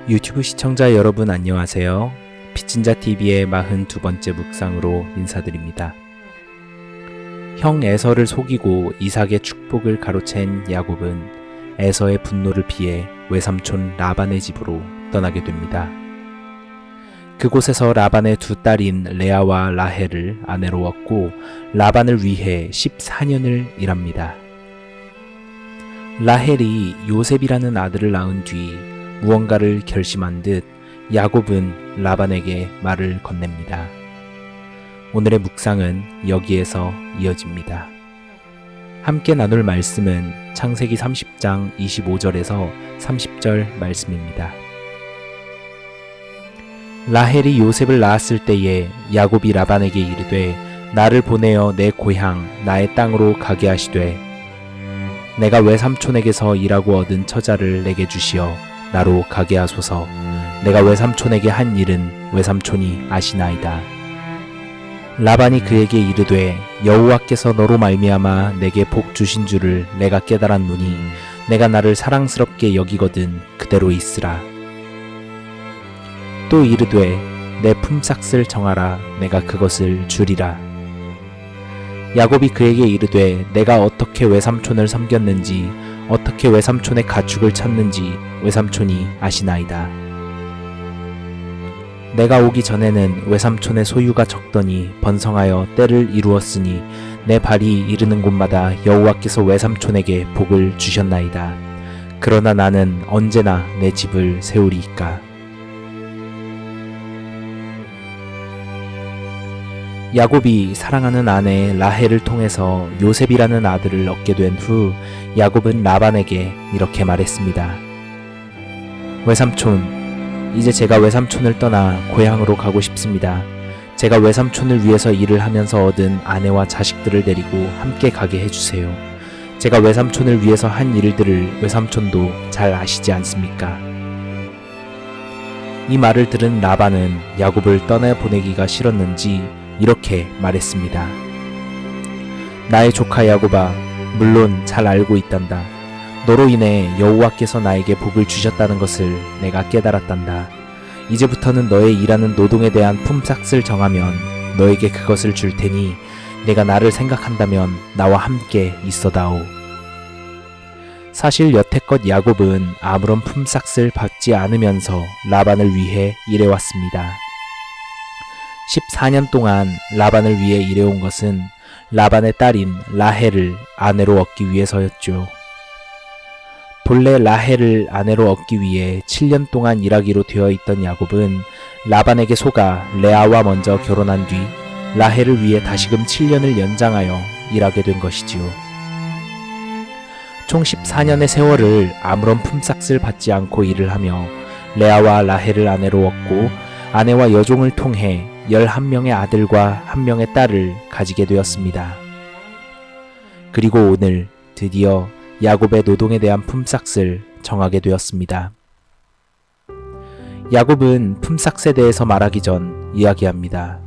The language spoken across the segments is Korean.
유튜브 시청자 여러분 안녕하세요. 빚진자TV의 42번째 묵상으로 인사드립니다. 형 에서를 속이고 이삭의 축복을 가로챈 야곱은 에서의 분노를 피해 외삼촌 라반의 집으로 떠나게 됩니다. 그곳에서 라반의 두 딸인 레아와 라헬을 아내로 얻고 라반을 위해 14년을 일합니다. 라헬이 요셉이라는 아들을 낳은 뒤 무언가를 결심한 듯 야곱은 라반에게 말을 건넵니다. 오늘의 묵상은 여기에서 이어집니다. 함께 나눌 말씀은 창세기 30장 25절에서 30절 말씀입니다. 라헬이 요셉을 낳았을 때에 야곱이 라반에게 이르되 나를 보내어 내 고향 나의 땅으로 가게 하시되 내가 외삼촌에게서 일하고 얻은 처자를 내게 주시어 나로 가게 하소서. 내가 외삼촌에게 한 일은 외삼촌이 아시나이다. 라반이 그에게 이르되 여호와께서 너로 말미암아 내게 복 주신 줄을 내가 깨달았노니 내가 나를 사랑스럽게 여기거든 그대로 있으라. 또 이르되 내 품삯을 정하라. 내가 그것을 주리라. 야곱이 그에게 이르되 내가 어떻게 외삼촌을 섬겼는지 어떻게 외삼촌의 가축을 찾는지 외삼촌이 아시나이다. 내가 오기 전에는 외삼촌의 소유가 적더니 번성하여 때를 이루었으니 내 발이 이르는 곳마다 여호와께서 외삼촌에게 복을 주셨나이다. 그러나 나는 언제나 내 집을 세우리이까. 야곱이 사랑하는 아내 라헬을 통해서 요셉이라는 아들을 얻게 된 후 야곱은 라반에게 이렇게 말했습니다. 외삼촌, 이제 제가 외삼촌을 떠나 고향으로 가고 싶습니다. 제가 외삼촌을 위해서 일을 하면서 얻은 아내와 자식들을 데리고 함께 가게 해주세요. 제가 외삼촌을 위해서 한 일들을 외삼촌도 잘 아시지 않습니까? 이 말을 들은 라반은 야곱을 떠나보내기가 싫었는지 이렇게 말했습니다. 나의 조카 야곱아, 물론 잘 알고 있단다. 너로 인해 여호와께서 나에게 복을 주셨다는 것을 내가 깨달았단다. 이제부터는 너의 일하는 노동에 대한 품삯을 정하면 너에게 그것을 줄 테니 내가 나를 생각한다면 나와 함께 있어다오. 사실 여태껏 야곱은 아무런 품삯을 받지 않으면서 라반을 위해 일해왔습니다. 14년 동안 라반을 위해 일해온 것은 라반의 딸인 라헬을 아내로 얻기 위해서였죠. 본래 라헬을 아내로 얻기 위해 7년 동안 일하기로 되어 있던 야곱은 라반에게 속아 레아와 먼저 결혼한 뒤 라헬을 위해 다시금 7년을 연장하여 일하게 된 것이지요. 총 14년의 세월을 아무런 품삯을 받지 않고 일을 하며 레아와 라헬을 아내로 얻고 아내와 여종을 통해 11명의 아들과 1명의 딸을 가지게 되었습니다. 그리고 오늘 드디어 야곱의 노동에 대한 품삯을 정하게 되었습니다. 야곱은 품삯에 대해서 말하기 전 이야기합니다.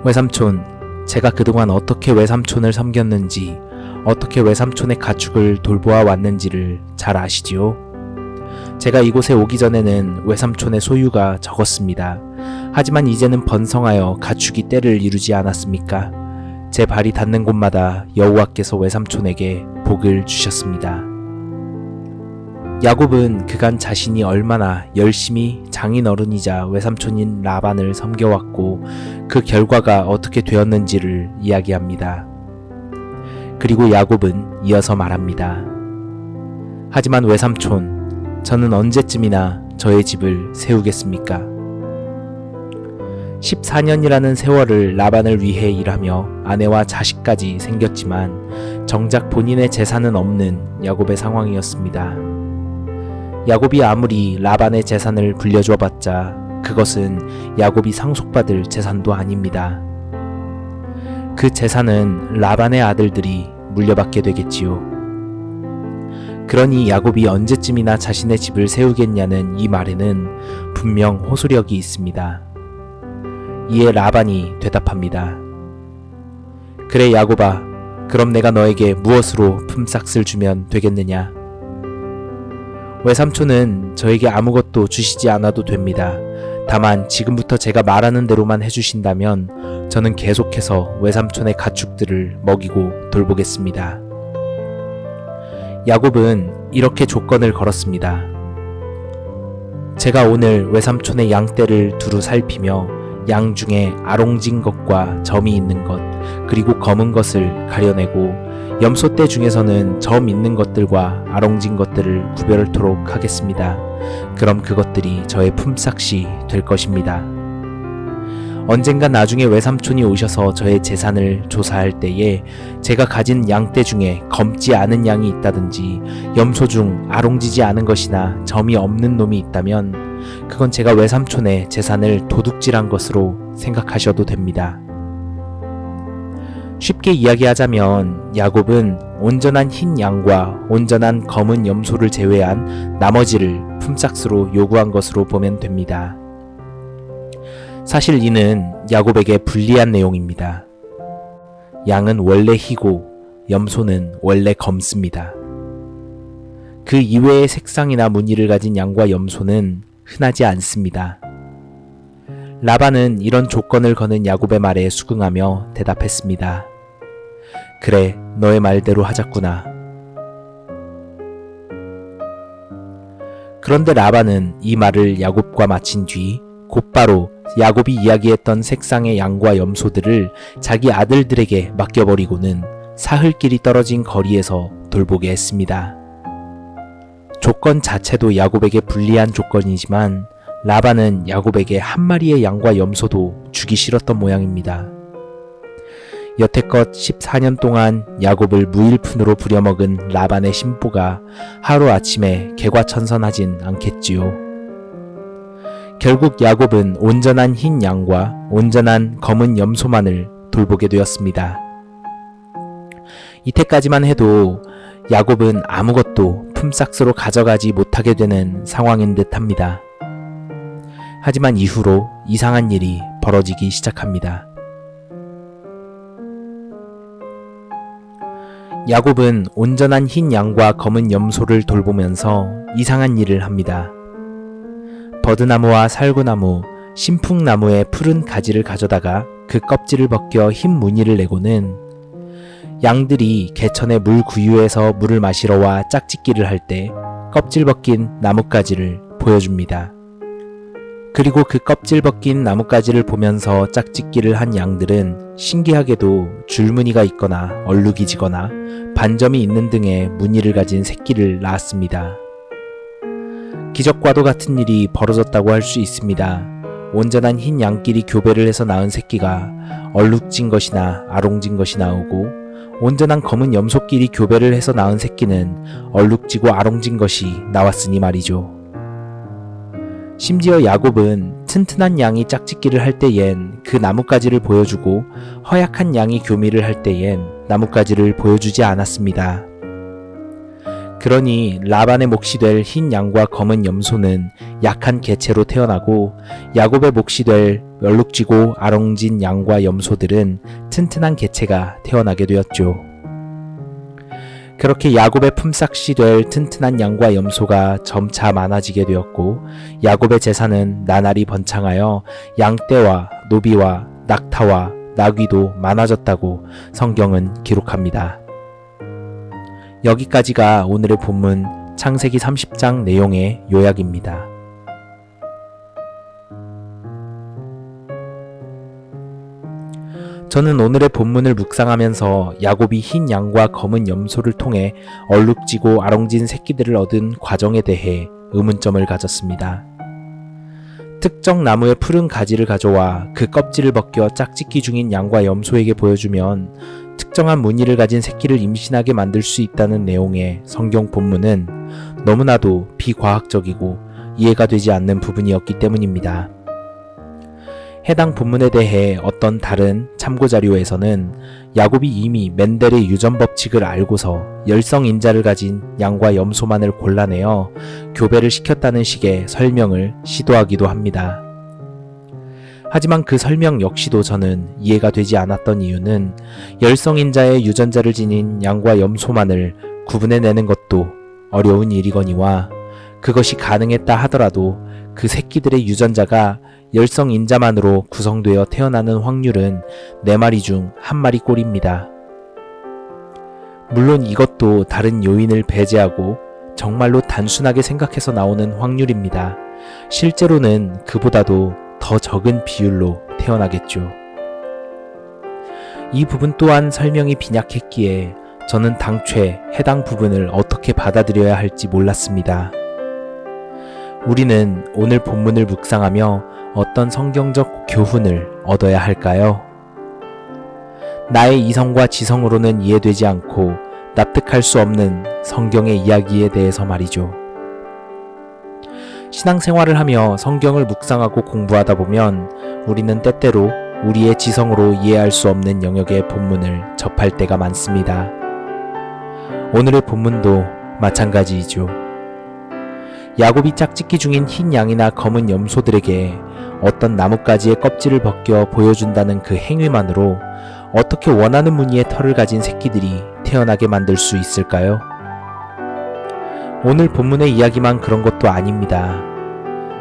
외삼촌, 제가 그동안 어떻게 외삼촌을 섬겼는지, 어떻게 외삼촌의 가축을 돌보아 왔는지를 잘 아시지요? 제가 이곳에 오기 전에는 외삼촌의 소유가 적었습니다. 하지만 이제는 번성하여 가축이 때를 이루지 않았습니까? 제 발이 닿는 곳마다 여호와께서 외삼촌에게 복을 주셨습니다. 야곱은 그간 자신이 얼마나 열심히 장인어른이자 외삼촌인 라반을 섬겨왔고 그 결과가 어떻게 되었는지를 이야기합니다. 그리고 야곱은 이어서 말합니다. 하지만 외삼촌, 저는 언제쯤이나 저의 집을 세우겠습니까? 14년이라는 세월을 라반을 위해 일하며 아내와 자식까지 생겼지만 정작 본인의 재산은 없는 야곱의 상황이었습니다. 야곱이 아무리 라반의 재산을 불려줘봤자 그것은 야곱이 상속받을 재산도 아닙니다. 그 재산은 라반의 아들들이 물려받게 되겠지요. 그러니 야곱이 언제쯤이나 자신의 집을 세우겠냐는 이 말에는 분명 호소력이 있습니다. 이에 라반이 대답합니다. 그래 야곱아, 그럼 내가 너에게 무엇으로 품삯을 주면 되겠느냐? 외삼촌은 저에게 아무것도 주시지 않아도 됩니다. 다만 지금부터 제가 말하는 대로만 해주신다면 저는 계속해서 외삼촌의 가축들을 먹이고 돌보겠습니다. 야곱은 이렇게 조건을 걸었습니다. 제가 오늘 외삼촌의 양떼를 두루 살피며 양 중에 아롱진 것과 점이 있는 것, 그리고 검은 것을 가려내고 염소떼 중에서는 점 있는 것들과 아롱진 것들을 구별토록 하겠습니다. 그럼 그것들이 저의 품삯이 될 것입니다. 언젠가 나중에 외삼촌이 오셔서 저의 재산을 조사할 때에 제가 가진 양떼 중에 검지 않은 양이 있다든지 염소 중 아롱지지 않은 것이나 점이 없는 놈이 있다면 그건 제가 외삼촌의 재산을 도둑질한 것으로 생각하셔도 됩니다. 쉽게 이야기하자면 야곱은 온전한 흰 양과 온전한 검은 염소를 제외한 나머지를 품삯으로 요구한 것으로 보면 됩니다. 사실 이는 야곱에게 불리한 내용입니다. 양은 원래 희고 염소는 원래 검습니다. 그 이외의 색상이나 무늬를 가진 양과 염소는 흔하지 않습니다. 라반은 이런 조건을 거는 야곱의 말에 수긍하며 대답했습니다. 그래, 너의 말대로 하자꾸나. 그런데 라반은 이 말을 야곱과 마친 뒤 곧바로 야곱이 이야기했던 색상의 양과 염소들을 자기 아들들에게 맡겨버리고는 사흘길이 떨어진 거리에서 돌보게 했습니다. 조건 자체도 야곱에게 불리한 조건이지만 라반은 야곱에게 한 마리의 양과 염소도 주기 싫었던 모양입니다. 여태껏 14년 동안 야곱을 무일푼으로 부려먹은 라반의 심보가 하루아침에 개과천선하진 않겠지요. 결국 야곱은 온전한 흰 양과 온전한 검은 염소만을 돌보게 되었습니다. 이때까지만 해도 야곱은 아무것도 품삯으로 가져가지 못하게 되는 상황인 듯합니다. 하지만 이후로 이상한 일이 벌어지기 시작합니다. 야곱은 온전한 흰 양과 검은 염소를 돌보면서 이상한 일을 합니다. 버드나무와 살구나무, 신풍나무의 푸른 가지를 가져다가 그 껍질을 벗겨 흰 무늬를 내고는 양들이 개천의 물 구유에서 물을 마시러 와 짝짓기를 할 때 껍질 벗긴 나뭇가지를 보여줍니다. 그리고 그 껍질 벗긴 나뭇가지를 보면서 짝짓기를 한 양들은 신기하게도 줄무늬가 있거나 얼룩이 지거나 반점이 있는 등의 무늬를 가진 새끼를 낳았습니다. 기적과도 같은 일이 벌어졌다고 할 수 있습니다. 온전한 흰 양끼리 교배를 해서 낳은 새끼가 얼룩진 것이나 아롱진 것이 나오고 온전한 검은 염소끼리 교배를 해서 낳은 새끼는 얼룩지고 아롱진 것이 나왔으니 말이죠. 심지어 야곱은 튼튼한 양이 짝짓기를 할 때엔 그 나뭇가지를 보여주고 허약한 양이 교미를 할 때엔 나뭇가지를 보여주지 않았습니다. 그러니 라반의 몫이 될 흰 양과 검은 염소는 약한 개체로 태어나고 야곱의 몫이 될 얼룩지고 아롱진 양과 염소들은 튼튼한 개체가 태어나게 되었죠. 그렇게 야곱의 품삯이 될 튼튼한 양과 염소가 점차 많아지게 되었고 야곱의 재산은 나날이 번창하여 양떼와 노비와 낙타와 나귀도 많아졌다고 성경은 기록합니다. 여기까지가 오늘의 본문 창세기 30장 내용의 요약입니다. 저는 오늘의 본문을 묵상하면서 야곱이 흰 양과 검은 염소를 통해 얼룩지고 아롱진 새끼들을 얻은 과정에 대해 의문점을 가졌습니다. 특정 나무의 푸른 가지를 가져와 그 껍질을 벗겨 짝짓기 중인 양과 염소에게 보여주면 특정한 무늬를 가진 새끼를 임신하게 만들 수 있다는 내용의 성경 본문은 너무나도 비과학적이고 이해가 되지 않는 부분이었기 때문입니다. 해당 본문에 대해 어떤 다른 참고자료에서는 야곱이 이미 멘델의 유전 법칙을 알고서 열성인자를 가진 양과 염소만을 골라내어 교배를 시켰다는 식의 설명을 시도하기도 합니다. 하지만 그 설명 역시도 저는 이해가 되지 않았던 이유는 열성인자의 유전자를 지닌 양과 염소만을 구분해내는 것도 어려운 일이거니와 그것이 가능했다 하더라도 그 새끼들의 유전자가 열성 인자만으로 구성되어 태어나는 확률은 4마리 중 1마리 꼴입니다. 물론 이것도 다른 요인을 배제하고 정말로 단순하게 생각해서 나오는 확률입니다. 실제로는 그보다도 더 적은 비율로 태어나겠죠. 이 부분 또한 설명이 빈약했기에 저는 당최 해당 부분을 어떻게 받아들여야 할지 몰랐습니다. 우리는 오늘 본문을 묵상하며 어떤 성경적 교훈을 얻어야 할까요? 나의 이성과 지성으로는 이해되지 않고 납득할 수 없는 성경의 이야기에 대해서 말이죠. 신앙생활을 하며 성경을 묵상하고 공부하다 보면 우리는 때때로 우리의 지성으로 이해할 수 없는 영역의 본문을 접할 때가 많습니다. 오늘의 본문도 마찬가지이죠. 야곱이 짝짓기 중인 흰 양이나 검은 염소들에게 어떤 나뭇가지의 껍질을 벗겨 보여준다는 그 행위만으로 어떻게 원하는 무늬의 털을 가진 새끼들이 태어나게 만들 수 있을까요? 오늘 본문의 이야기만 그런 것도 아닙니다.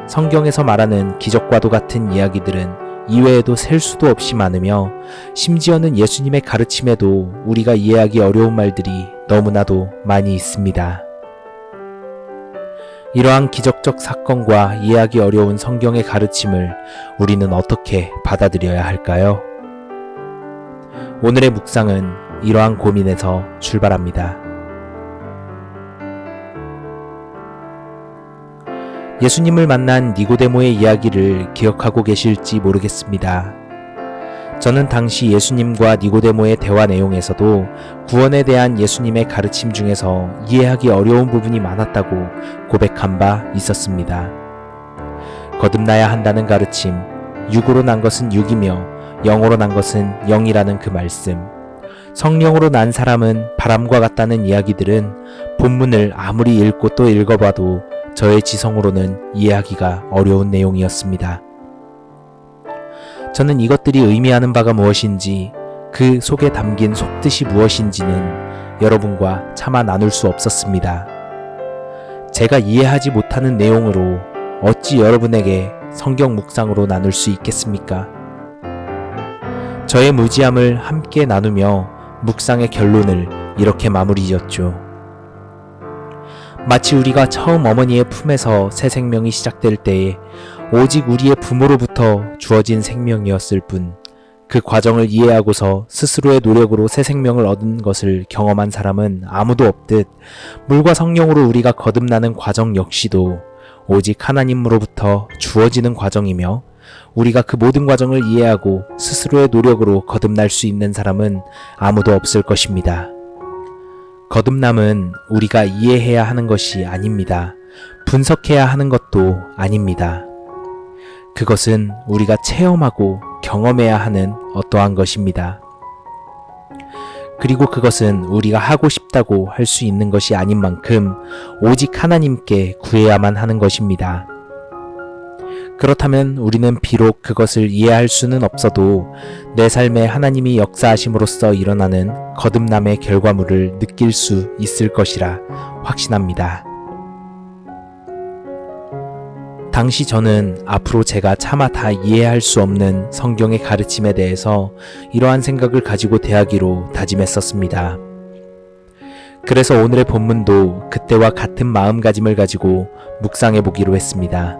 성경에서 말하는 기적과도 같은 이야기들은 이외에도 셀 수도 없이 많으며 심지어는 예수님의 가르침에도 우리가 이해하기 어려운 말들이 너무나도 많이 있습니다. 이러한 기적적 사건과 이해하기 어려운 성경의 가르침을 우리는 어떻게 받아들여야 할까요? 오늘의 묵상은 이러한 고민에서 출발합니다. 예수님을 만난 니고데모의 이야기를 기억하고 계실지 모르겠습니다. 저는 당시 예수님과 니고데모의 대화 내용에서도 구원에 대한 예수님의 가르침 중에서 이해하기 어려운 부분이 많았다고 고백한 바 있었습니다. 거듭나야 한다는 가르침, 육으로 난 것은 육이며 영으로 난 것은 영이라는 그 말씀, 성령으로 난 사람은 바람과 같다는 이야기들은 본문을 아무리 읽고 또 읽어봐도 저의 지성으로는 이해하기가 어려운 내용이었습니다. 저는 이것들이 의미하는 바가 무엇인지, 그 속에 담긴 속뜻이 무엇인지는 여러분과 차마 나눌 수 없었습니다. 제가 이해하지 못하는 내용으로 어찌 여러분에게 성경 묵상으로 나눌 수 있겠습니까? 저의 무지함을 함께 나누며 묵상의 결론을 이렇게 마무리 지었죠. 마치 우리가 처음 어머니의 품에서 새 생명이 시작될 때에 오직 우리의 부모로부터 주어진 생명이었을 뿐, 그 과정을 이해하고서 스스로의 노력으로 새 생명을 얻은 것을 경험한 사람은 아무도 없듯, 물과 성령으로 우리가 거듭나는 과정 역시도 오직 하나님으로부터 주어지는 과정이며, 우리가 그 모든 과정을 이해하고 스스로의 노력으로 거듭날 수 있는 사람은 아무도 없을 것입니다. 거듭남은 우리가 이해해야 하는 것이 아닙니다. 분석해야 하는 것도 아닙니다. 그것은 우리가 체험하고 경험해야 하는 어떠한 것입니다. 그리고 그것은 우리가 하고 싶다고 할 수 있는 것이 아닌 만큼 오직 하나님께 구해야만 하는 것입니다. 그렇다면 우리는 비록 그것을 이해할 수는 없어도 내 삶에 하나님이 역사하심으로써 일어나는 거듭남의 결과물을 느낄 수 있을 것이라 확신합니다. 당시 저는 앞으로 제가 차마 다 이해할 수 없는 성경의 가르침에 대해서 이러한 생각을 가지고 대하기로 다짐했었습니다. 그래서 오늘의 본문도 그때와 같은 마음가짐을 가지고 묵상해 보기로 했습니다.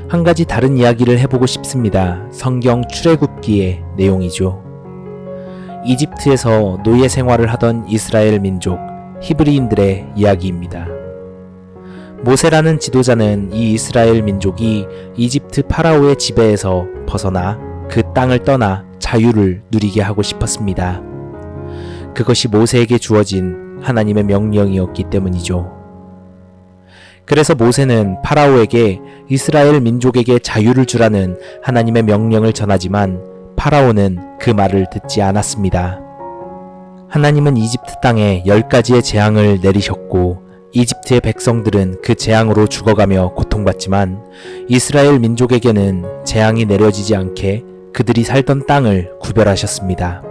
한 가지 다른 이야기를 해보고 싶습니다. 성경 출애굽기의 내용이죠. 이집트에서 노예 생활을 하던 이스라엘 민족 히브리인들의 이야기입니다. 모세라는 지도자는 이 이스라엘 민족이 이집트 파라오의 지배에서 벗어나 그 땅을 떠나 자유를 누리게 하고 싶었습니다. 그것이 모세에게 주어진 하나님의 명령이었기 때문이죠. 그래서 모세는 파라오에게 이스라엘 민족에게 자유를 주라는 하나님의 명령을 전하지만 파라오는 그 말을 듣지 않았습니다. 하나님은 이집트 땅에 10가지의 재앙을 내리셨고 이집트의 백성들은 그 재앙으로 죽어가며 고통받지만 이스라엘 민족에게는 재앙이 내려지지 않게 그들이 살던 땅을 구별하셨습니다.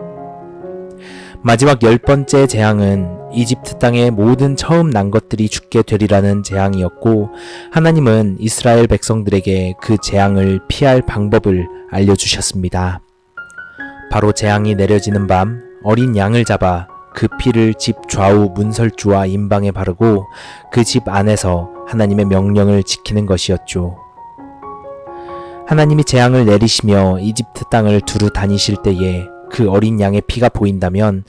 마지막 10번째 재앙은 이집트 땅의 모든 처음 난 것들이 죽게 되리라는 재앙이었고, 하나님은 이스라엘 백성들에게 그 재앙을 피할 방법을 알려주셨습니다. 바로 재앙이 내려지는 밤 어린 양을 잡아 그 피를 집 좌우 문설주와 임방에 바르고 그 집 안에서 하나님의 명령을 지키는 것이었죠. 하나님이 재앙을 내리시며 이집트 땅을 두루 다니실 때에 그 어린 양의 피가 보인다면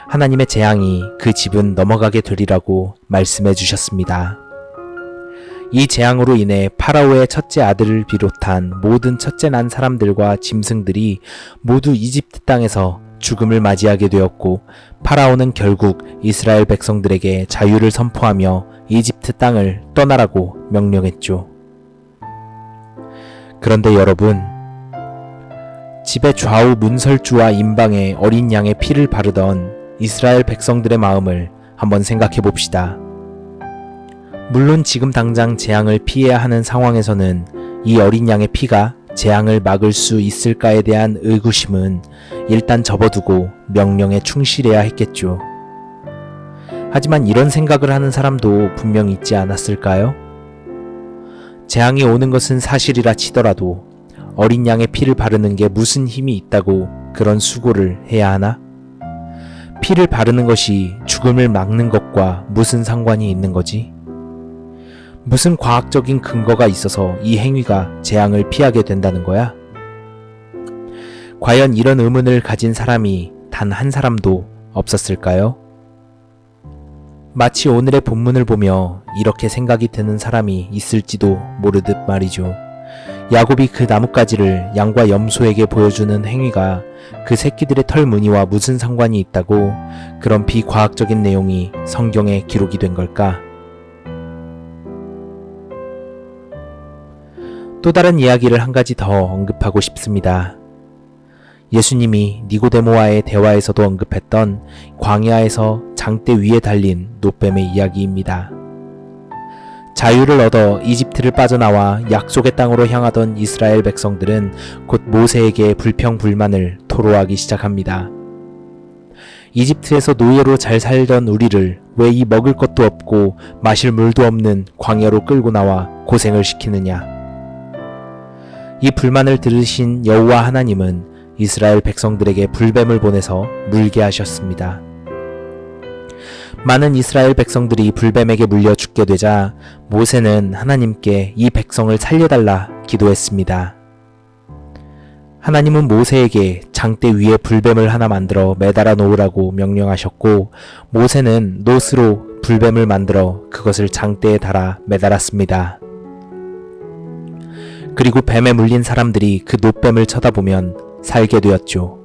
하나님의 재앙이 그 집은 넘어가게 되리라고 말씀해 주셨습니다. 이 재앙으로 인해 파라오의 첫째 아들을 비롯한 모든 첫째 난 사람들과 짐승들이 모두 이집트 땅에서 죽음을 맞이하게 되었고, 파라오는 결국 이스라엘 백성들에게 자유를 선포하며 이집트 땅을 떠나라고 명령했죠. 그런데 여러분, 집의 좌우 문설주와 임방에 어린 양의 피를 바르던 이스라엘 백성들의 마음을 한번 생각해 봅시다. 물론 지금 당장 재앙을 피해야 하는 상황에서는 이 어린 양의 피가 재앙을 막을 수 있을까에 대한 의구심은 일단 접어두고 명령에 충실해야 했겠죠. 하지만 이런 생각을 하는 사람도 분명 있지 않았을까요? 재앙이 오는 것은 사실이라 치더라도 어린 양의 피를 바르는 게 무슨 힘이 있다고 그런 수고를 해야 하나? 피를 바르는 것이 죽음을 막는 것과 무슨 상관이 있는 거지? 무슨 과학적인 근거가 있어서 이 행위가 재앙을 피하게 된다는 거야? 과연 이런 의문을 가진 사람이 단 한 사람도 없었을까요? 마치 오늘의 본문을 보며 이렇게 생각이 드는 사람이 있을지도 모르듯 말이죠. 야곱이 그 나뭇가지를 양과 염소에게 보여주는 행위가 그 새끼들의 털 무늬와 무슨 상관이 있다고 그런 비과학적인 내용이 성경에 기록이 된 걸까? 또 다른 이야기를 한 가지 더 언급하고 싶습니다. 예수님이 니고데모와의 대화에서도 언급했던 광야에서 장대 위에 달린 노뱀의 이야기입니다. 자유를 얻어 이집트를 빠져나와 약속의 땅으로 향하던 이스라엘 백성들은 곧 모세에게 불평불만을 토로하기 시작합니다. 이집트에서 노예로 잘 살던 우리를 왜 이 먹을 것도 없고 마실 물도 없는 광야로 끌고 나와 고생을 시키느냐. 이 불만을 들으신 여호와 하나님은 이스라엘 백성들에게 불뱀을 보내서 물게 하셨습니다. 많은 이스라엘 백성들이 불뱀에게 물려 죽게 되자 모세는 하나님께 이 백성을 살려달라 기도했습니다. 하나님은 모세에게 장대 위에 불뱀을 하나 만들어 매달아 놓으라고 명령하셨고, 모세는 놋으로 불뱀을 만들어 그것을 장대에 달아 매달았습니다. 그리고 뱀에 물린 사람들이 그 놋뱀을 쳐다보면 살게 되었죠.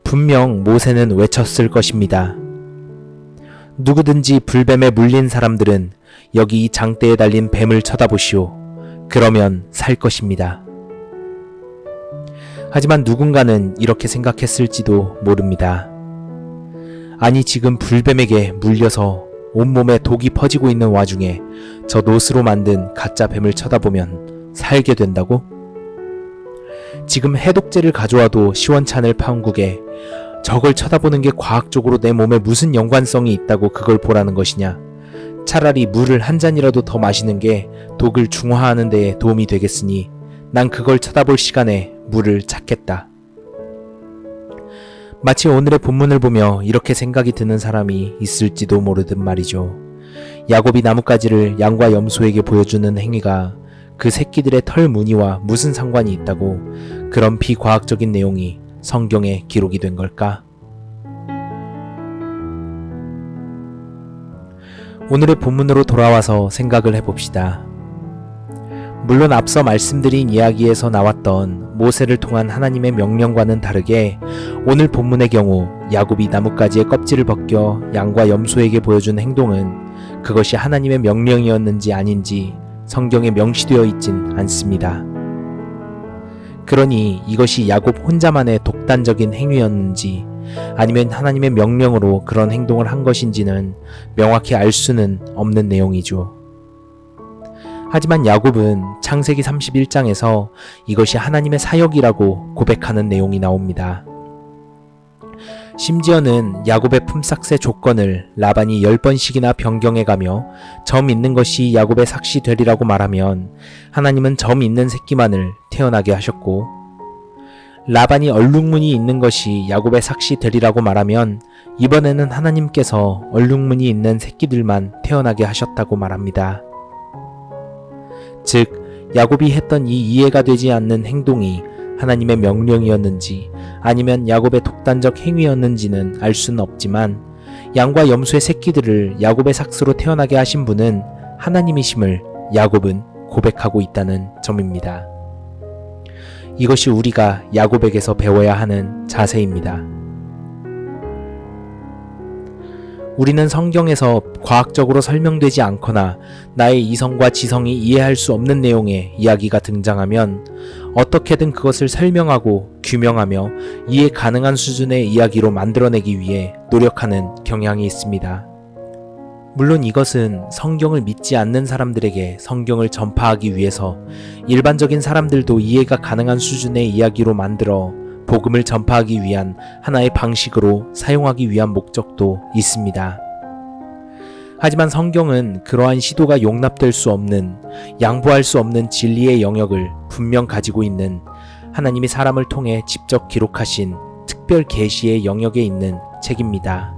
분명 모세는 외쳤을 것입니다. 누구든지 불뱀에 물린 사람들은 여기 이 장대에 달린 뱀을 쳐다보시오. 그러면 살 것입니다. 하지만 누군가는 이렇게 생각했을지도 모릅니다. 아니, 지금 불뱀에게 물려서 온몸에 독이 퍼지고 있는 와중에 저 놋으로 만든 가짜 뱀을 쳐다보면 살게 된다고? 지금 해독제를 가져와도 시원찮을 파운국에 저걸 쳐다보는 게 과학적으로 내 몸에 무슨 연관성이 있다고 그걸 보라는 것이냐. 차라리 물을 한 잔이라도 더 마시는 게 독을 중화하는 데에 도움이 되겠으니 난 그걸 쳐다볼 시간에 물을 찾겠다. 마치 오늘의 본문을 보며 이렇게 생각이 드는 사람이 있을지도 모르듯 말이죠. 야곱이 나뭇가지를 양과 염소에게 보여주는 행위가 그 새끼들의 털 무늬와 무슨 상관이 있다고 그런 비과학적인 내용이 성경에 기록이 된 걸까? 오늘의 본문으로 돌아와서 생각을 해봅시다. 물론 앞서 말씀드린 이야기에서 나왔던 모세를 통한 하나님의 명령과는 다르게 오늘 본문의 경우 야곱이 나뭇가지의 껍질을 벗겨 양과 염소에게 보여준 행동은 그것이 하나님의 명령이었는지 아닌지 성경에 명시되어 있진 않습니다. 그러니 이것이 야곱 혼자만의 독단적인 행위였는지 아니면 하나님의 명령으로 그런 행동을 한 것인지는 명확히 알 수는 없는 내용이죠. 하지만 야곱은 창세기 31장에서 이것이 하나님의 사역이라고 고백하는 내용이 나옵니다. 심지어는 야곱의 품삯의 조건을 라반이 10번씩이나 변경해가며 점 있는 것이 야곱의 삭시 되리라고 말하면 하나님은 점 있는 새끼만을 태어나게 하셨고, 라반이 얼룩무늬 있는 것이 야곱의 삭시 되리라고 말하면 이번에는 하나님께서 얼룩무늬 있는 새끼들만 태어나게 하셨다고 말합니다. 즉, 야곱이 했던 이 이해가 되지 않는 행동이 하나님의 명령이었는지 아니면 야곱의 독단적 행위였는지는 알 수는 없지만, 양과 염소의 새끼들을 야곱의 삭스로 태어나게 하신 분은 하나님이심을 야곱은 고백하고 있다는 점입니다. 이것이 우리가 야곱에게서 배워야 하는 자세입니다. 우리는 성경에서 과학적으로 설명되지 않거나 나의 이성과 지성이 이해할 수 없는 내용의 이야기가 등장하면 어떻게든 그것을 설명하고 규명하며 이해 가능한 수준의 이야기로 만들어내기 위해 노력하는 경향이 있습니다. 물론 이것은 성경을 믿지 않는 사람들에게 성경을 전파하기 위해서 일반적인 사람들도 이해가 가능한 수준의 이야기로 만들어 복음을 전파하기 위한 하나의 방식으로 사용하기 위한 목적도 있습니다. 하지만 성경은 그러한 시도가 용납될 수 없는, 양보할 수 없는 진리의 영역을 분명 가지고 있는, 하나님이 사람을 통해 직접 기록하신 특별 계시의 영역에 있는 책입니다.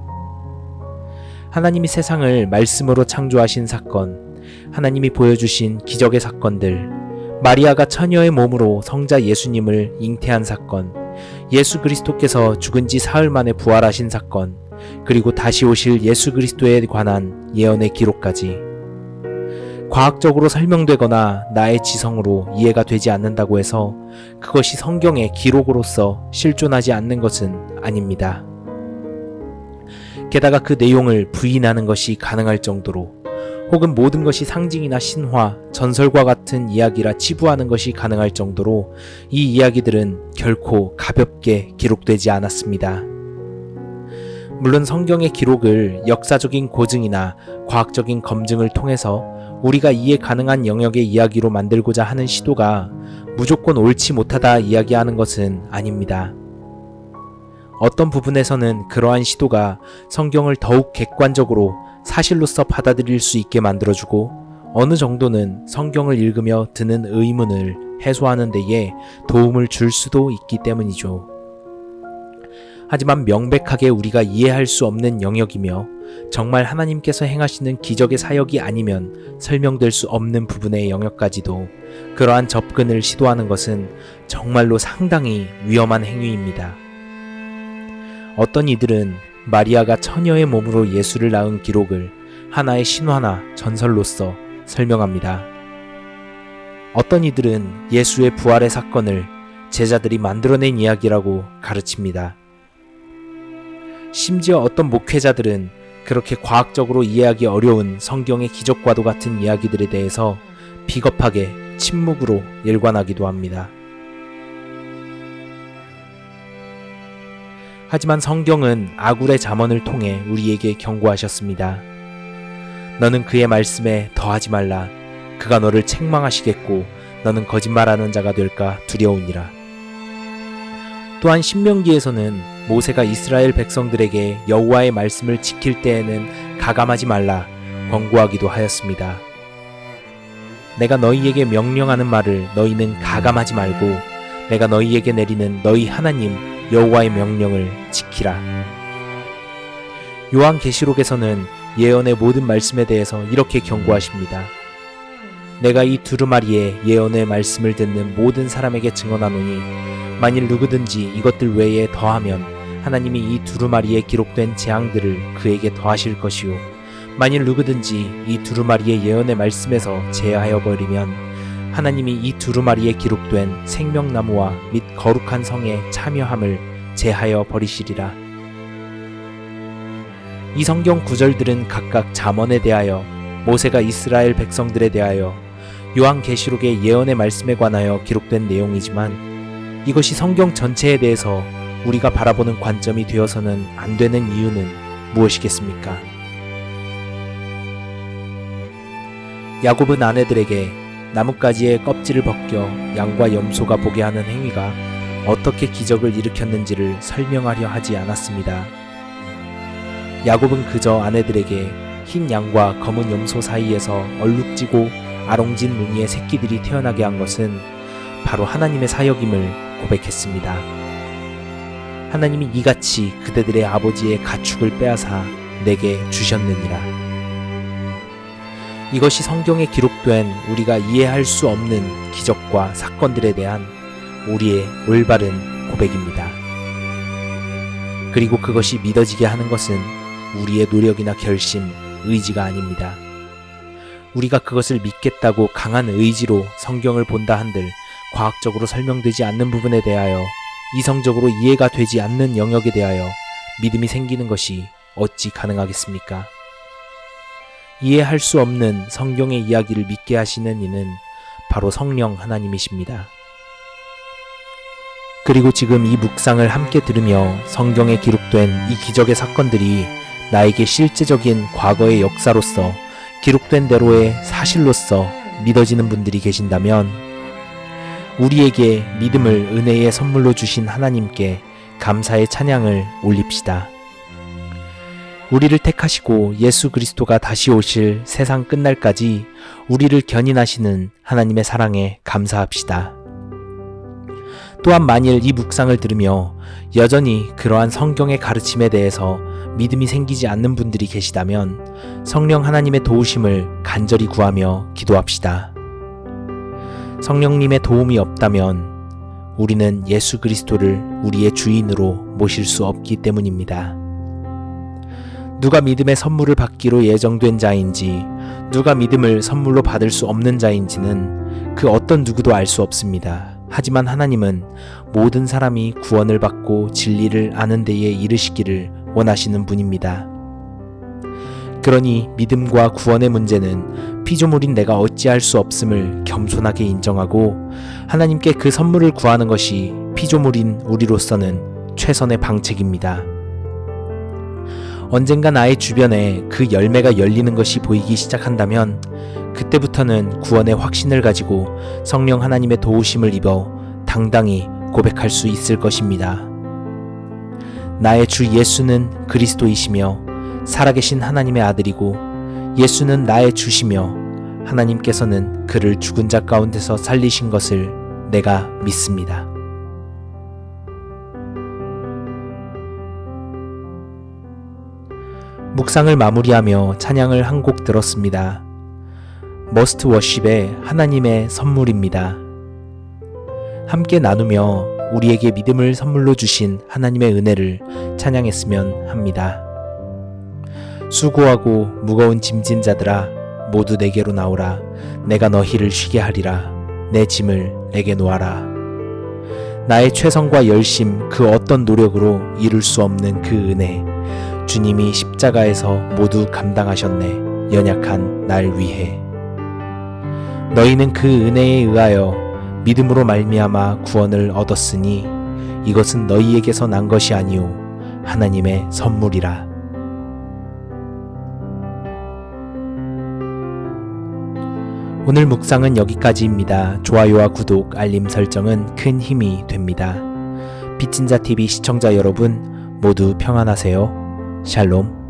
하나님이 세상을 말씀으로 창조하신 사건, 하나님이 보여주신 기적의 사건들, 마리아가 처녀의 몸으로 성자 예수님을 잉태한 사건, 예수 그리스도께서 죽은 지 사흘 만에 부활하신 사건, 그리고 다시 오실 예수 그리스도에 관한 예언의 기록까지 과학적으로 설명되거나 나의 지성으로 이해가 되지 않는다고 해서 그것이 성경의 기록으로서 실존하지 않는 것은 아닙니다. 게다가 그 내용을 부인하는 것이 가능할 정도로, 혹은 모든 것이 상징이나 신화, 전설과 같은 이야기라 치부하는 것이 가능할 정도로 이 이야기들은 결코 가볍게 기록되지 않았습니다. 물론 성경의 기록을 역사적인 고증이나 과학적인 검증을 통해서 우리가 이해 가능한 영역의 이야기로 만들고자 하는 시도가 무조건 옳지 못하다 이야기하는 것은 아닙니다. 어떤 부분에서는 그러한 시도가 성경을 더욱 객관적으로 사실로서 받아들일 수 있게 만들어주고, 어느 정도는 성경을 읽으며 드는 의문을 해소하는 데에 도움을 줄 수도 있기 때문이죠. 하지만 명백하게 우리가 이해할 수 없는 영역이며 정말 하나님께서 행하시는 기적의 사역이 아니면 설명될 수 없는 부분의 영역까지도 그러한 접근을 시도하는 것은 정말로 상당히 위험한 행위입니다. 어떤 이들은 마리아가 처녀의 몸으로 예수를 낳은 기록을 하나의 신화나 전설로서 설명합니다. 어떤 이들은 예수의 부활의 사건을 제자들이 만들어낸 이야기라고 가르칩니다. 심지어 어떤 목회자들은 그렇게 과학적으로 이해하기 어려운 성경의 기적과도 같은 이야기들에 대해서 비겁하게 침묵으로 일관하기도 합니다. 하지만 성경은 아굴의 잠언을 통해 우리에게 경고하셨습니다. 너는 그의 말씀에 더하지 말라. 그가 너를 책망하시겠고 너는 거짓말하는 자가 될까 두려우니라. 또한 신명기에서는 모세가 이스라엘 백성들에게 여호와의 말씀을 지킬 때에는 가감하지 말라 권고하기도 하였습니다. 내가 너희에게 명령하는 말을 너희는 가감하지 말고 내가 너희에게 내리는 너희 하나님 여호와의 명령을 지키라. 요한계시록에서는 예언의 모든 말씀에 대해서 이렇게 경고하십니다. 내가 이 두루마리의 예언의 말씀을 듣는 모든 사람에게 증언하노니 만일 누구든지 이것들 외에 더하면 하나님이 이 두루마리에 기록된 재앙들을 그에게 더하실 것이요 만일 누구든지 이 두루마리의 예언의 말씀에서 제하여 버리면 하나님이 이 두루마리에 기록된 생명나무와 및 거룩한 성에 참여함을 제하여 버리시리라. 이 성경 구절들은 각각 잠언에 대하여, 모세가 이스라엘 백성들에 대하여, 요한계시록의 예언의 말씀에 관하여 기록된 내용이지만 이것이 성경 전체에 대해서 우리가 바라보는 관점이 되어서는 안 되는 이유는 무엇이겠습니까? 야곱은 아내들에게 나뭇가지의 껍질을 벗겨 양과 염소가 보게 하는 행위가 어떻게 기적을 일으켰는지를 설명하려 하지 않았습니다. 야곱은 그저 아내들에게 흰 양과 검은 염소 사이에서 얼룩지고 아롱진 무늬의 새끼들이 태어나게 한 것은 바로 하나님의 사역임을 고백했습니다. 하나님이 이같이 그대들의 아버지의 가축을 빼앗아 내게 주셨느니라. 이것이 성경에 기록된 우리가 이해할 수 없는 기적과 사건들에 대한 우리의 올바른 고백입니다. 그리고 그것이 믿어지게 하는 것은 우리의 노력이나 결심, 의지가 아닙니다. 우리가 그것을 믿겠다고 강한 의지로 성경을 본다 한들 과학적으로 설명되지 않는 부분에 대하여, 이성적으로 이해가 되지 않는 영역에 대하여 믿음이 생기는 것이 어찌 가능하겠습니까? 이해할 수 없는 성경의 이야기를 믿게 하시는 이는 바로 성령 하나님이십니다. 그리고 지금 이 묵상을 함께 들으며 성경에 기록된 이 기적의 사건들이 나에게 실제적인 과거의 역사로서 기록된 대로의 사실로서 믿어지는 분들이 계신다면 우리에게 믿음을 은혜의 선물로 주신 하나님께 감사의 찬양을 올립시다. 우리를 택하시고 예수 그리스도가 다시 오실 세상 끝날까지 우리를 견인하시는 하나님의 사랑에 감사합시다. 또한 만일 이 묵상을 들으며 여전히 그러한 성경의 가르침에 대해서 믿음이 생기지 않는 분들이 계시다면 성령 하나님의 도우심을 간절히 구하며 기도합시다. 성령님의 도움이 없다면 우리는 예수 그리스도를 우리의 주인으로 모실 수 없기 때문입니다. 누가 믿음의 선물을 받기로 예정된 자인지, 누가 믿음을 선물로 받을 수 없는 자인지는 그 어떤 누구도 알 수 없습니다. 하지만 하나님은 모든 사람이 구원을 받고 진리를 아는 데에 이르시기를 원하시는 분입니다. 그러니 믿음과 구원의 문제는 피조물인 내가 어찌할 수 없음을 겸손하게 인정하고 하나님께 그 선물을 구하는 것이 피조물인 우리로서는 최선의 방책입니다. 언젠가 나의 주변에 그 열매가 열리는 것이 보이기 시작한다면 그때부터는 구원의 확신을 가지고 성령 하나님의 도우심을 입어 당당히 고백할 수 있을 것입니다. 나의 주 예수는 그리스도이시며 살아계신 하나님의 아들이고 예수는 나의 주시며 하나님께서는 그를 죽은 자 가운데서 살리신 것을 내가 믿습니다. 묵상을 마무리하며 찬양을 한 곡 들었습니다. Must Worship의 하나님의 선물입니다. 함께 나누며 우리에게 믿음을 선물로 주신 하나님의 은혜를 찬양했으면 합니다. 수고하고 무거운 짐진 자들아 모두 내게로 나오라. 내가 너희를 쉬게 하리라. 내 짐을 내게 놓아라. 나의 최선과 열심 그 어떤 노력으로 이룰 수 없는 그 은혜, 주님이 십자가에서 모두 감당하셨네. 연약한 날 위해. 너희는 그 은혜에 의하여 믿음으로 말미암아 구원을 얻었으니 이것은 너희에게서 난 것이 아니오 하나님의 선물이라. 오늘 묵상은 여기까지입니다. 좋아요와 구독, 알림 설정은 큰 힘이 됩니다. 빚진 자 TV 시청자 여러분 모두 평안하세요. 샬롬.